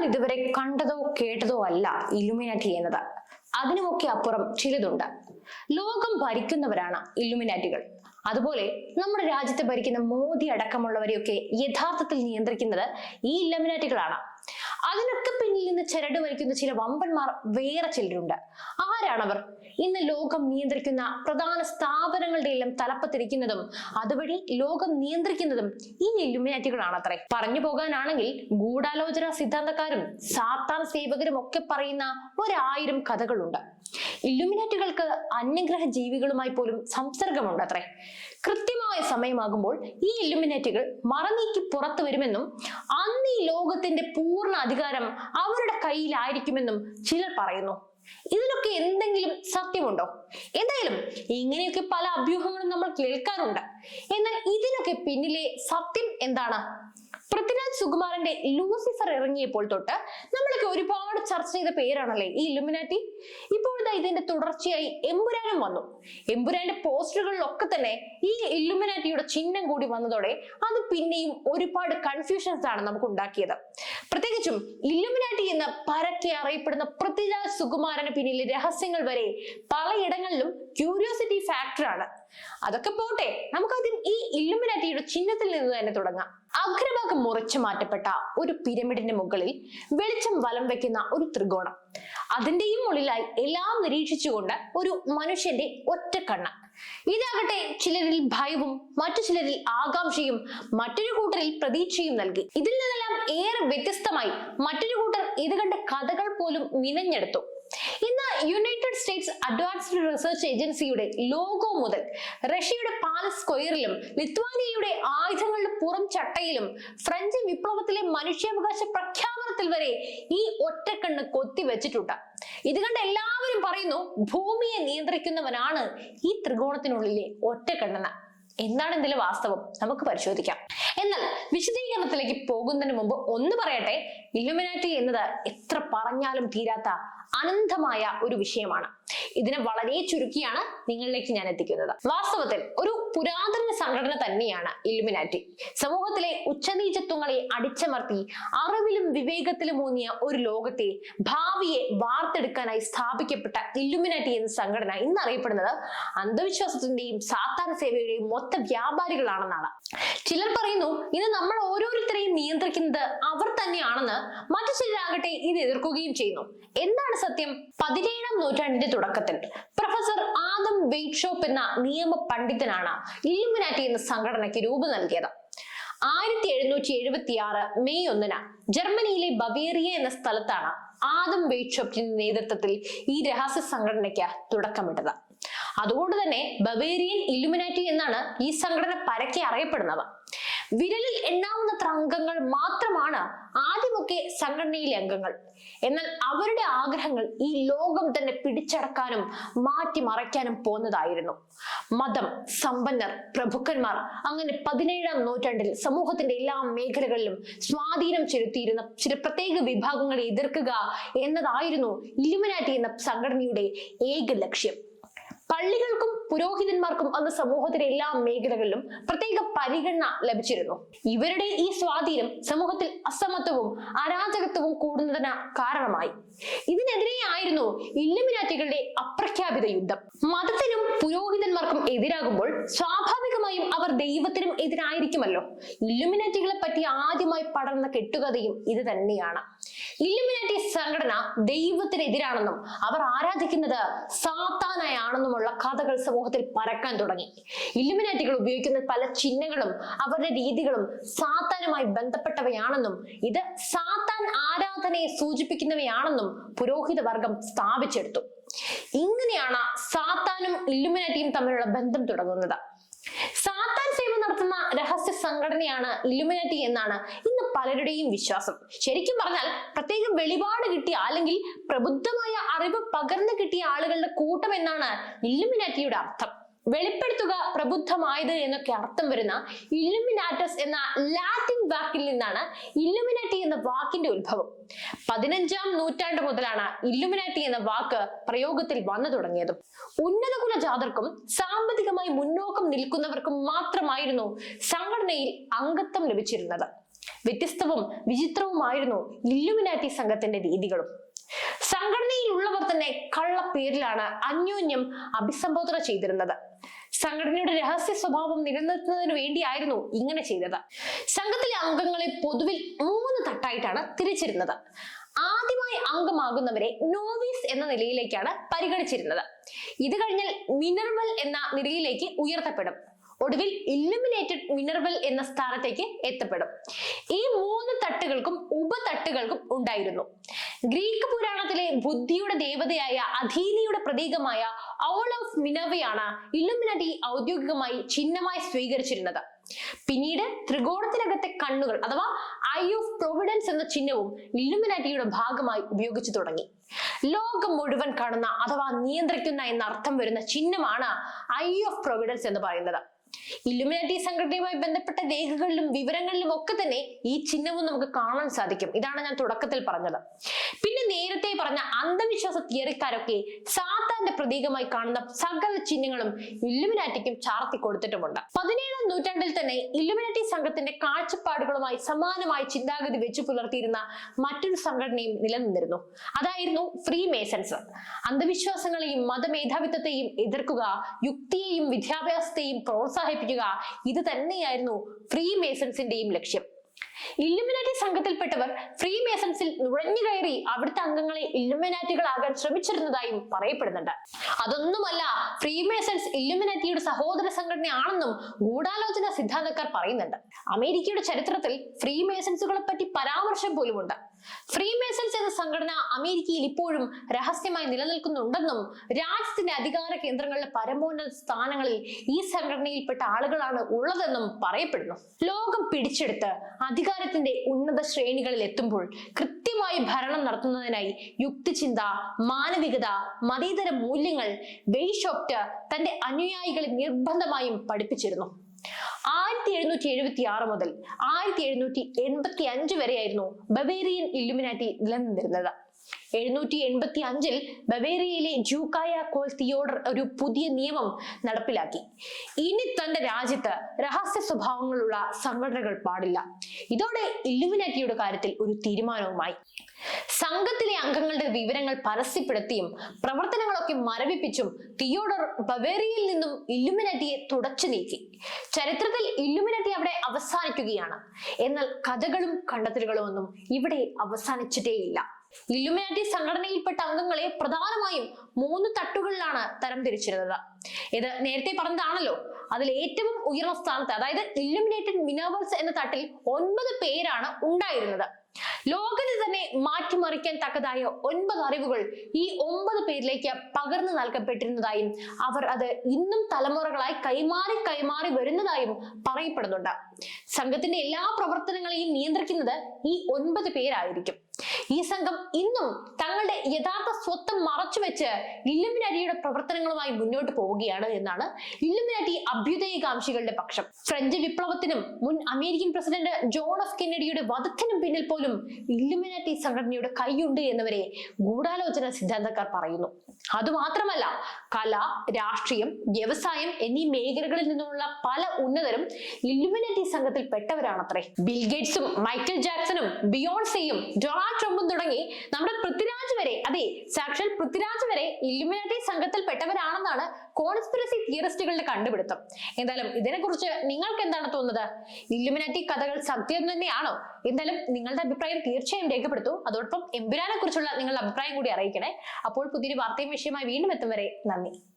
ഇതുവരെ കണ്ടതോ കേട്ടതോ അല്ല ഇല്ലുമിനാറ്റി എന്നത്. അതിനുമൊക്കെ അപ്പുറം ചിലതുണ്ട്. ലോകം ഭരിക്കുന്നവരാണ് ഇല്ലുമിനാറ്റികൾ. അതുപോലെ നമ്മുടെ രാജ്യത്തെ ഭരിക്കുന്ന മോദി അടക്കമുള്ളവരെയൊക്കെ യഥാർത്ഥത്തിൽ നിയന്ത്രിക്കുന്നത് ഈ ഇല്ലുമിനാറ്റികളാണ്. അതിനൊക്കെ പിന്നിൽ നിന്ന് ചരട് വലിക്കുന്ന ചില വമ്പന്മാർ വേറെ ചിലരുണ്ട്. ആരാണവർ? ഇന്ന് ലോകം നിയന്ത്രിക്കുന്ന പ്രധാന സ്ഥാപനങ്ങളുടെ എല്ലാം തലപ്പത്തിരിക്കുന്നതും അതുവഴി ലോകം നിയന്ത്രിക്കുന്നതും ഈ ഇല്ലുമിനാറ്റികളാണത്രേ. പറഞ്ഞു പോകാനാണെങ്കിൽ ഗൂഢാലോചന സിദ്ധാന്തക്കാരും സാത്താൻ സേവകരും ഒക്കെ പറയുന്ന 1000 കഥകളുണ്ട്. ഇല്ലുമിനാറ്റികൾക്ക് അന്യഗ്രഹ ജീവികളുമായി പോലും സംസർഗമുണ്ടത്രേ. കൃത്യമായ സമയമാകുമ്പോൾ ഈ ഇല്ലുമിനാറ്റികൾ മറനീക്കി പുറത്തു വരുമെന്നും അന്ന് ഈ ലോകത്തിന്റെ പൂർണ്ണ അധികാരം അവരുടെ കയ്യിലായിരിക്കുമെന്നും ചിലർ പറയുന്നു. ഇതിലൊക്കെ എന്തെങ്കിലും സത്യമുണ്ടോ? എന്തായാലും ഇങ്ങനെയൊക്കെ പല അഭ്യൂഹങ്ങളും നമ്മൾ കേൾക്കാറുണ്ട്. എന്നാൽ ഇതിനൊക്കെ പിന്നിലെ സത്യം എന്താണ്? പൃഥ്വിരാജ് സുകുമാരന്റെ ലൂസിഫർ ഇറങ്ങിയപ്പോൾ തൊട്ട് നമ്മളൊക്കെ ഒരുപാട് ചർച്ച ചെയ്ത പേരാണല്ലേ ഈ ഇല്ലുമിനാറ്റി. ഇപ്പോഴത്തെ ഇതിന്റെ തുടർച്ചയായി എമ്പുരാനും വന്നു. എമ്പുരാന്റെ പോസ്റ്ററുകളിലൊക്കെ തന്നെ ഈ ഇല്ലുമിനാറ്റിയുടെ ചിഹ്നം കൂടി വന്നതോടെ അത് പിന്നെയും ഒരുപാട് കൺഫ്യൂഷൻസ് ആണ് നമുക്ക് ഉണ്ടാക്കിയത്. പ്രത്യേകിച്ചും ഇല്ലുമിനാറ്റി എന്ന് പരക്കെ അറിയപ്പെടുന്ന പൃഥ്വിരാജ് സുകുമാരന് പിന്നിലെ രഹസ്യങ്ങൾ വരെ പലയിടങ്ങളിലും ക്യൂരിയോസിറ്റി ഫാക്ടറാണ്. അതൊക്കെ പോട്ടെ, നമുക്കാദ്യം ഈ ഇല്ലുമിനാറ്റിയുടെ ചിഹ്നത്തിൽ നിന്ന് തന്നെ തുടങ്ങാം. അഗ്രഭാഗം മുറിച്ചു മാറ്റപ്പെട്ട ഒരു പിരമിഡിന്റെ മുകളിൽ വെളിച്ചം വലം വെക്കുന്ന ഒരു ത്രികോണം, അതിന്റെയും മുകളിലായി എല്ലാം നിരീക്ഷിച്ചുകൊണ്ട് ഒരു മനുഷ്യന്റെ ഒറ്റ കണ്ണ്. ഇതാകട്ടെ ചിലരിൽ ഭയവും മറ്റു ചിലരിൽ ആകാംക്ഷയും മറ്റൊരു കൂട്ടരിൽ പ്രതീക്ഷയും നൽകി. ഇതിൽ നിന്നെല്ലാം ഏറെ വ്യത്യസ്തമായി മറ്റൊരു കൂട്ടർ ഇത് കണ്ട കഥകൾ പോലും മിനഞ്ഞെടുത്തു. ഇന്ന് യുണൈറ്റഡ് സ്റ്റേറ്റ്സ് അഡ്വാൻസ്ഡ് റിസർച്ച് ഏജൻസിയുടെ ലോഗോ മുതൽ റഷ്യയുടെ പാലസ് സ്ക്വയറിലും ലിത്വാനിയയുടെ ആയുധങ്ങളുടെ പുറം ചട്ടയിലും ഫ്രഞ്ച് വിപ്ലവത്തിലെ മനുഷ്യാവകാശ പ്രഖ്യാപനത്തിൽ വരെ ഈ ഒറ്റക്കണ്ണ് കൊത്തിവെച്ചിട്ടുണ്ട്. ഇത് കണ്ട് എല്ലാവരും പറയുന്നു ഭൂമിയെ നിയന്ത്രിക്കുന്നവനാണ് ഈ ത്രികോണത്തിനുള്ളിലെ ഒറ്റക്കണ്ണെന്ന്. എന്താണ് ഇതിലെ വാസ്തവം? നമുക്ക് പരിശോധിക്കാം. എന്നാൽ വിശദീകരണത്തിലേക്ക് പോകുന്നതിന് മുമ്പ് ഒന്ന് പറയട്ടെ, ഇല്ലുമിനാറ്റി എന്നത് എത്ര പറഞ്ഞാലും തീരാത്ത അനന്തമായ ഒരു വിഷയമാണ്. ഇതിനെ വളരെ ചുരുക്കിയാണ് നിങ്ങളിലേക്ക് ഞാൻ എത്തിക്കുന്നത്. വാസ്തവത്തിൽ ഒരു പുരാതന സംഘടന തന്നെയാണ് ഇല്ലുമിനാറ്റി. സമൂഹത്തിലെ ഉച്ചനീചത്വങ്ങളെ അടിച്ചമർത്തി അറിവിലും വിവേകത്തിലും ഊന്നിയ ഒരു ലോകത്തെ ഭാവിയെ വാർത്തെടുക്കാനായി സ്ഥാപിക്കപ്പെട്ട ഇല്ലുമിനാറ്റി എന്ന സംഘടന ഇന്ന് അറിയപ്പെടുന്നത് അന്ധവിശ്വാസത്തിന്റെയും സാത്താൻ സേവയുടെയും മൊത്ത വ്യാപാരികളാണെന്നാണ്. ചിലർ പറയുന്നു ഇത് നമ്മൾ ഓരോരുത്തരെയും നിയന്ത്രിക്കുന്നത് അവർ തന്നെയാണെന്ന്. മറ്റു ചിലരാകട്ടെ ഇത് എതിർക്കുകയും ചെയ്യുന്നു. എന്താണ് സത്യം? 17ാം നൂറ്റാണ്ടിന്റെ തുടക്കത്തിൽ പ്രൊഫസർ ആദം വെയ്റ്റ്ഷോപ്പ് എന്ന നിയമ പണ്ഡിതനാണ് ഇല്ലുമിനാറ്റി എന്ന സംഘടനയ്ക്ക് രൂപം നൽകിയത്. 1776 മെയ് 1 ജർമ്മനിയിലെ ബവേറിയ എന്ന സ്ഥലത്താണ് ആദം വെയ്റ്റ്ഷോപ്പിന്റെ നേതൃത്വത്തിൽ ഈ രഹസ്യ സംഘടനയ്ക്ക് തുടക്കമിട്ടത്. അതുകൊണ്ട് തന്നെ ബവേറിയൻ ഇല്ലുമിനാറ്റി എന്നാണ് ഈ സംഘടന പരക്കെ അറിയപ്പെടുന്നത്. വിരലിൽ എണ്ണാവുന്നത്ര അംഗങ്ങൾ മാത്രമാണ് ആദ്യമൊക്കെ സംഘടനയിലെ അംഗങ്ങൾ. എന്നാൽ അവരുടെ ആഗ്രഹങ്ങൾ ഈ ലോകം തന്നെ പിടിച്ചടക്കാനും മാറ്റിമറയ്ക്കാനും പോന്നതായിരുന്നു. മതം, സമ്പന്നർ, പ്രഭുക്കന്മാർ, അങ്ങനെ 17ാം നൂറ്റാണ്ടിൽ സമൂഹത്തിന്റെ എല്ലാ മേഖലകളിലും സ്വാധീനം ചെലുത്തിയിരുന്ന ചില പ്രത്യേക വിഭാഗങ്ങളെ എതിർക്കുക എന്നതായിരുന്നു ഇല്ലുമിനാറ്റി എന്ന സംഘടനയുടെ ഏക ലക്ഷ്യം. പള്ളികൾക്കും പുരോഹിതന്മാർക്കും അന്ന് സമൂഹത്തിലെ എല്ലാ മേഖലകളിലും പ്രത്യേക പരിഗണന ലഭിച്ചിരുന്നു. ഇവരുടെ ഈ സ്വാധീനം സമൂഹത്തിൽ അസമത്വവും അരാജകത്വവും കൂടുന്നതിന് കാരണമായി. ഇതിനെതിരെയായിരുന്നു ഇല്ലുമിനാറ്റികളുടെ അപ്രഖ്യാപിത യുദ്ധം. മതത്തിനും പുരോഹിതന്മാർക്കും എതിരാകുമ്പോൾ സ്വാഭാവികമായും അവർ ദൈവത്തിനും എതിരായിരിക്കുമല്ലോ. ഇല്ലുമിനാറ്റികളെ പറ്റി ആദ്യമായി പടർന്ന കെട്ടുകഥയും ഇത് തന്നെയാണ്. ഇല്ലുമിനാറ്റി സംഘടന ദൈവത്തിനെതിരാണെന്നും അവർ ആരാധിക്കുന്നത് സാത്താനായാണെന്നുമുള്ള കഥകൾ സമൂഹത്തിൽ പരക്കാൻ തുടങ്ങി. ഇല്ലുമിനാറ്റികൾ ഉപയോഗിക്കുന്ന പല ചിഹ്നങ്ങളും അവരുടെ രീതികളും സാത്താനുമായി ബന്ധപ്പെട്ടവയാണെന്നും ഇത് സാത്താൻ ആരാധനയെ സൂചിപ്പിക്കുന്നവയാണെന്നും പുരോഹിത വർഗം സ്ഥാപിച്ചെടുത്തു. ഇങ്ങനെയാണ് സാത്താനും ഇല്ലുമിനാറ്റിയും തമ്മിലുള്ള ബന്ധം തുടങ്ങുന്നത്. സാത്താൻ സേവ നടത്തുന്ന രഹസ്യ സംഘടനയാണ് ഇല്ലുമിനാറ്റി എന്നാണ് ഇന്ന് പലരുടെയും വിശ്വാസം. ശരിക്കും പറഞ്ഞാൽ പ്രത്യേകം വെളിപാട് കിട്ടിയ അല്ലെങ്കിൽ പ്രബുദ്ധമായ അറിവ് പകർന്നു കിട്ടിയ ആളുകളുടെ കൂട്ടം എന്നാണ് ഇല്ലുമിനാറ്റിയുടെ അർത്ഥം. വെളിപ്പെടുത്തുക, പ്രബുദ്ധമായത് എന്നൊക്കെ അർത്ഥം വരുന്ന ഇല്ലുമിനാറ്റസ് എന്ന ലാറ്റിൻ വാക്കിൽ നിന്നാണ് ഇല്ലുമിനാറ്റി എന്ന വാക്കിന്റെ ഉത്ഭവം. 15ാം നൂറ്റാണ്ട് മുതലാണ് ഇല്ലുമിനാറ്റി എന്ന വാക്ക് പ്രയോഗത്തിൽ വന്നു തുടങ്ങിയതും. ഉന്നത കുലജാതർക്കും സാമ്പത്തികമായി മുന്നോക്കം നിൽക്കുന്നവർക്കും മാത്രമായിരുന്നു സംഘടനയിൽ അംഗത്വം ലഭിച്ചിരുന്നത്. വ്യത്യസ്തവും വിചിത്രവുമായിരുന്നു ഇല്ലുമിനാറ്റി സംഘത്തിന്റെ രീതികളും. സംഘടനയിലുള്ളവർ തന്നെ കള്ള പേരിലാണ് അന്യോന്യം അഭിസംബോധന ചെയ്തിരുന്നത്. സംഘടനയുടെ രഹസ്യ സ്വഭാവം നിലനിർത്തുന്നതിന് വേണ്ടിയായിരുന്നു ഇങ്ങനെ ചെയ്തത്. സംഘത്തിലെ അംഗങ്ങളെ പൊതുവിൽ 3 തട്ടായിട്ടാണ് തിരിച്ചിരുന്നത്. ആദ്യമായി അംഗമാകുന്നവരെ നോവീസ് എന്ന നിലയിലേക്കാണ് പരിഗണിച്ചിരുന്നത്. ഇത് കഴിഞ്ഞാൽ മിനർവൽ എന്ന നിലയിലേക്ക് ഉയർത്തപ്പെടും. ഒടുവിൽ ഇല്ലുമിനേറ്റഡ് മിനർവൽ എന്ന സ്ഥാനത്തേക്ക് എത്തപ്പെടും. ഈ 3 തട്ടുകൾക്കും ഉപതട്ടുകൾക്കും ഉണ്ടായിരുന്നു. ഗ്രീക്ക് പുരാണത്തിലെ ബുദ്ധിയുടെ ദേവതയായ അഥീനയുടെ പ്രതീകമായ ഔൾ ഓഫ് മിനർവയാണ് ഇല്ലുമിനാറ്റി ഔദ്യോഗികമായി ചിഹ്നമായി സ്വീകരിച്ചിരുന്നത്. പിന്നീട് ത്രികോണത്തിനകത്തെ കണ്ണുകൾ അഥവാ ഐ ഓഫ് പ്രൊവിഡൻസ് എന്ന ചിഹ്നവും ഇല്ലുമിനാറ്റിയുടെ ഭാഗമായി ഉപയോഗിച്ചു തുടങ്ങി. ലോകം മുഴുവൻ കാണുന്ന അഥവാ നിയന്ത്രിക്കുന്ന എന്ന അർത്ഥം വരുന്ന ചിഹ്നമാണ് ഐ ഓഫ് പ്രൊവിഡൻസ് എന്ന് പറയുന്നത്. ഇല്ലുമിനാറ്റി സംഘടനയുമായി ബന്ധപ്പെട്ട രേഖകളിലും വിവരങ്ങളിലും ഒക്കെ തന്നെ ഈ ചിഹ്നവും നമുക്ക് കാണാൻ സാധിക്കും. ഇതാണ് ഞാൻ തുടക്കത്തിൽ പറഞ്ഞത്. പിന്നെ നേരത്തെ പറഞ്ഞ അന്ധവിശ്വാസ തിയറിക്കാരൊക്കെ സാത്താന്റെ പ്രതീകമായി കാണുന്ന സകല ചിഹ്നങ്ങളും ഇല്ലുമിനാറ്റിക്കും ചാർത്തി കൊടുത്തിട്ടുമുണ്ട്. 17ാം നൂറ്റാണ്ടിൽ തന്നെ ഇല്ലുമിനാറ്റി സംഘത്തിന്റെ കാഴ്ചപ്പാടുകളുമായി സമാനമായ ചിന്താഗതി വെച്ചു പുലർത്തിയിരുന്ന മറ്റൊരു സംഘടനയും നിലനിന്നിരുന്നു. അതായിരുന്നു ഫ്രീ മേസൺസ്. അന്ധവിശ്വാസങ്ങളെയും മതമേധാവിത്വത്തെയും എതിർക്കുക, യുക്തിയെയും വിദ്യാഭ്യാസത്തെയും പ്രോത്സാഹിപ്പിക്കുക, ഇത് തന്നെയായിരുന്നു ഫ്രീ മേസൺസിന്റെയും ലക്ഷ്യം. ഇല്ലുമിനാറ്റി സംഘത്തിൽപ്പെട്ടവർ ഫ്രീ മേസൺസിൽ നുഴഞ്ഞു കയറി അവിടുത്തെ അംഗങ്ങളെ ഇല്ലുമിനാറ്റികളാകാൻ ശ്രമിച്ചിരുന്നതായും പറയപ്പെടുന്നുണ്ട്. അതൊന്നുമല്ല, ഫ്രീ മേസൺസ് ഇല്ലുമിനാറ്റിയുടെ സഹോദര സംഘടനയാണെന്നും ഗൂഢാലോചന സിദ്ധാന്തക്കാർ പറയുന്നുണ്ട്. അമേരിക്കയുടെ ചരിത്രത്തിൽ ഫ്രീ മേസൺസുകളെ പറ്റി പരാമർശം പോലുമുണ്ട്. ഫ്രീ മേസൺസ് എന്ന സംഘടന അമേരിക്കയിൽ ഇപ്പോഴും രഹസ്യമായി നിലനിൽക്കുന്നുണ്ടെന്നും രാജ്യത്തിന്റെ അധികാര കേന്ദ്രങ്ങളിലെ പരമോന്നത സ്ഥാനങ്ങളിൽ ഈ സംഘടനയിൽപ്പെട്ട ആളുകളാണ് ഉള്ളതെന്നും പറയപ്പെടുന്നു. ലോകം പിടിച്ചെടുത്ത് അധികാരത്തിന്റെ ഉന്നത ശ്രേണികളിൽ എത്തുമ്പോൾ കൃത്യമായി ഭരണം നടത്തുന്നതിനായി യുക്തിചിന്ത, മാനവികത, മതേതര മൂല്യങ്ങൾ വെയ്ഷോപ്റ്റ് തന്റെ അനുയായികളെ നിർബന്ധമായും പഠിപ്പിച്ചിരുന്നു. 1776 മുതൽ 1785 വരെയായിരുന്നു ബവേറിയൻ ഇല്ലുമിനാറ്റി നിലനിന്നിരുന്നത്. 785-ൽ ബവേറിയയിലെ ജൂക്കായ കോൾ തിയോഡർ ഒരു പുതിയ നിയമം നടപ്പിലാക്കി. ഇനി തന്റെ രാജ്യത്ത് രഹസ്യ സ്വഭാവങ്ങളുള്ള സംഘടനകൾ പാടില്ല. ഇതോടെ ഇല്ലുമിനാറ്റിയുടെ കാര്യത്തിൽ ഒരു തീരുമാനവുമായി. സംഘത്തിലെ അംഗങ്ങളുടെ വിവരങ്ങൾ പരസ്യപ്പെടുത്തിയും പ്രവർത്തനങ്ങളൊക്കെ മരവിപ്പിച്ചും തിയോഡർ ബവേറിയയിൽ നിന്നും ഇല്ലുമിനാറ്റിയെ തുടച്ചു നീക്കി. ചരിത്രത്തിൽ ഇല്ലുമിനാറ്റി അവിടെ അവസാനിക്കുകയാണ്. എന്നാൽ കഥകളും കണ്ടെത്തലുകളും ഒന്നും ഇവിടെ അവസാനിച്ചിട്ടേയില്ല. ഇല്ലുമിനാറ്റി സംഘടനയിൽപ്പെട്ട അംഗങ്ങളെ പ്രധാനമായും 3 തട്ടുകളിലാണ് തരംതിരിച്ചിരുന്നത്. ഇത് നേരത്തെ പറഞ്ഞതാണല്ലോ. അതിൽ ഏറ്റവും ഉയർന്ന സ്ഥാനത്ത്, അതായത് ഇല്ലുമിനേറ്റഡ് മിനർവൽസ് എന്ന തട്ടിൽ 9 പേരാണ് ഉണ്ടായിരുന്നത്. ലോകത്തെ തന്നെ മാറ്റിമറിക്കാൻ തക്കതായ 9 അറിവുകൾ ഈ 9 പേരിലേക്ക് പകർന്നു നൽകപ്പെട്ടിരുന്നതായും അവർ അത് ഇന്നും തലമുറകളായി കൈമാറി വരുന്നതായും പറയപ്പെടുന്നുണ്ട്. സംഘത്തിന്റെ എല്ലാ പ്രവർത്തനങ്ങളെയും നിയന്ത്രിക്കുന്നത് ഈ 9 പേരായിരിക്കും. ഈ സംഘം ഇന്നും തങ്ങളുടെ യഥാർത്ഥ സ്വത്വം മറച്ചുവെച്ച് ഇല്ലുമിനാറ്റിയുടെ പ്രവർത്തനങ്ങളുമായി മുന്നോട്ട് പോവുകയാണ് എന്നാണ് ഇല്ലുമിനാറ്റി അഭ്യുദയകാംക്ഷികളുടെ പക്ഷം. ഫ്രഞ്ച് വിപ്ലവത്തിനും മുൻ അമേരിക്കൻ പ്രസിഡന്റ് ജോൺ എഫ് കെന്നഡിയുടെ വധത്തിനും പിന്നിൽ പോലും ഇല്ലുമിനാറ്റി സംഘടനയുടെ കൈയുണ്ട് എന്നവരെ ഗൂഢാലോചന സിദ്ധാന്തക്കാർ പറയുന്നു. അതുമാത്രമല്ല, കല, രാഷ്ട്രീയം, വ്യവസായം എന്നീ മേഖലകളിൽ നിന്നുള്ള പല ഉന്നതരും ഇല്ലുമിനാറ്റി സംഘത്തിൽ പെട്ടവരാണത്രേ. ബിൽഗേറ്റ്സും മൈക്കൽ ജാക്സണും ബിയോൺസെയും ഡൊണാൾഡ് ട്രംപും തുടങ്ങി നമ്മുടെ പൃഥ്വിരാജ് വരെ, അതെ സാക്ഷാൽ പൃഥ്വിരാജ് വരെ ഇല്ലുമിനാറ്റി സംഘത്തിൽ പെട്ടവരാണെന്നാണ് കോൺസ്പിറസി തിയറിസ്റ്റുകളുടെ കണ്ടുപിടുത്തം. എന്തായാലും ഇതിനെക്കുറിച്ച് നിങ്ങൾക്ക് എന്താണ് തോന്നുന്നത്? ഇല്ലുമിനാറ്റി കഥകൾ സത്യം തന്നെയാണോ? എന്തായാലും നിങ്ങളുടെ അഭിപ്രായം തീർച്ചയായും രേഖപ്പെടുത്തൂ. അതോടൊപ്പം എമ്പുരാനെ കുറിച്ചുള്ള നിങ്ങളുടെ അഭിപ്രായം കൂടി അറിയിക്കണേ. അപ്പോൾ പുതിയൊരു വാർത്തയും വിഷയമായി വീണ്ടും എത്തും വരെ നന്ദി.